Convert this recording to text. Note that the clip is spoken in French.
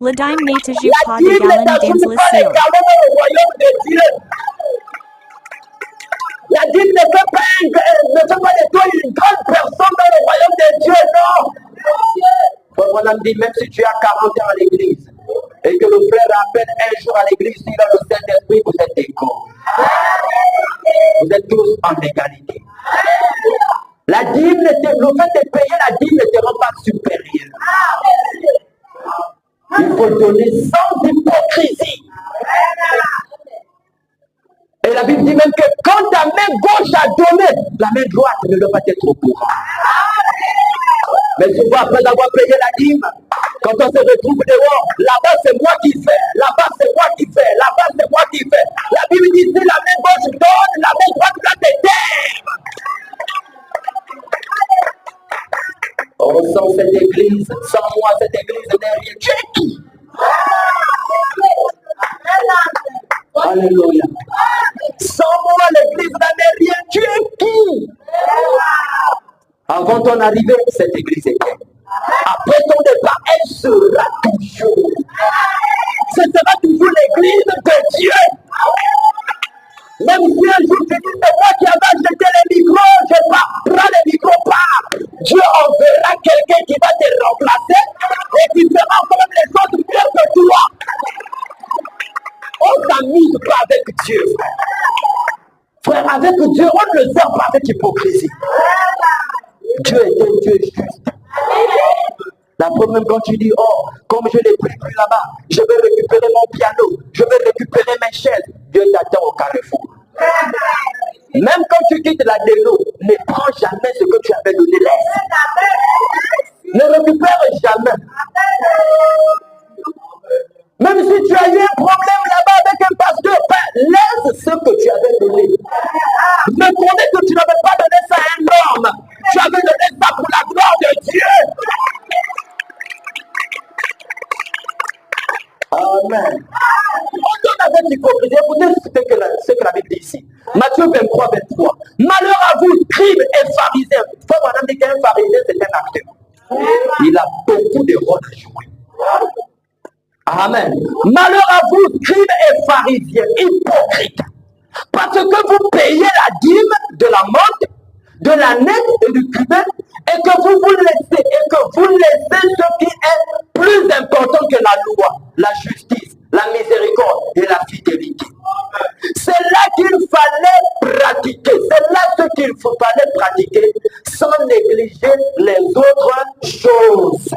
Ladime Nataju La dîme Padigalan n'assume Danzla pas les Seal. galons dans le royaume de Dieu. La dîme ne fait pas de toi une grande personne dans le royaume de Dieu, non. Voilà, me dit, même si tu as 40 ans à l'église et que le frère appelle un jour à l'église, s'il a le Saint-Esprit, vous êtes égaux. Vous êtes tous en égalité. La dîme, le fait de payer la dîme ne te rend pas supérieur. Il faut donner sans hypocrisie. Et la Bible dit même que quand ta main gauche a donné, la main droite ne doit pas être au courant. Mais souvent, après avoir payé la dîme, quand on se retrouve dehors, là-bas c'est moi qui fais, là-bas c'est moi qui fais, là-bas c'est moi qui fais. La Bible dit si la main gauche donne, la main droite doit te taire. Oh, sans cette église, sans moi, cette église n'est rien. Tu es qui? Alléluia. Sans moi, l'église n'est rien. Tu es qui? Avant ton arrivée, cette église était. Après ton départ, elle sera toujours. Ce sera toujours l'église de Dieu. Même si un jour tu dis c'est moi qui avais acheté les micros, je prends les micros par. Dieu enverra quelqu'un qui va te remplacer et qui fera encore les choses mieux que toi. On ne s'amuse pas avec Dieu. Frère, avec Dieu, on ne le sert pas avec hypocrisie. Dieu est un Dieu juste. La preuve, même quand tu dis, oh, comme je l'ai pris là-bas, je vais récupérer mon piano, je vais récupérer mes chaises. Dieu t'attend au carrefour. Même quand tu quittes la délo, ne prends jamais ce que tu avais donné, laisse. Ne récupère jamais. Même si tu as eu un problème là-bas avec un pasteur, laisse ce que tu avais donné. Ne comptez que tu n'avais pas donné ça à un homme. Tu avais donné ça pour la gloire de Dieu. Amen. On donne avec hypocrisie. Écoutez ce que la Bible dit ici. Matthieu 23, 23. Malheur à vous, scribes et pharisiens. Faut madame dit qu'un pharisien, c'est un acteur. Il a beaucoup de rôles à jouer. Amen. Malheur à vous, scribes et pharisiens, hypocrites. Parce que vous payez la dîme de la menthe, de la nette et du cubain, et que vous laissez ce qui est plus important que la loi, la justice, la miséricorde et la fidélité. C'est là qu'il fallait pratiquer, c'est là ce qu'il fallait pratiquer sans négliger les autres choses.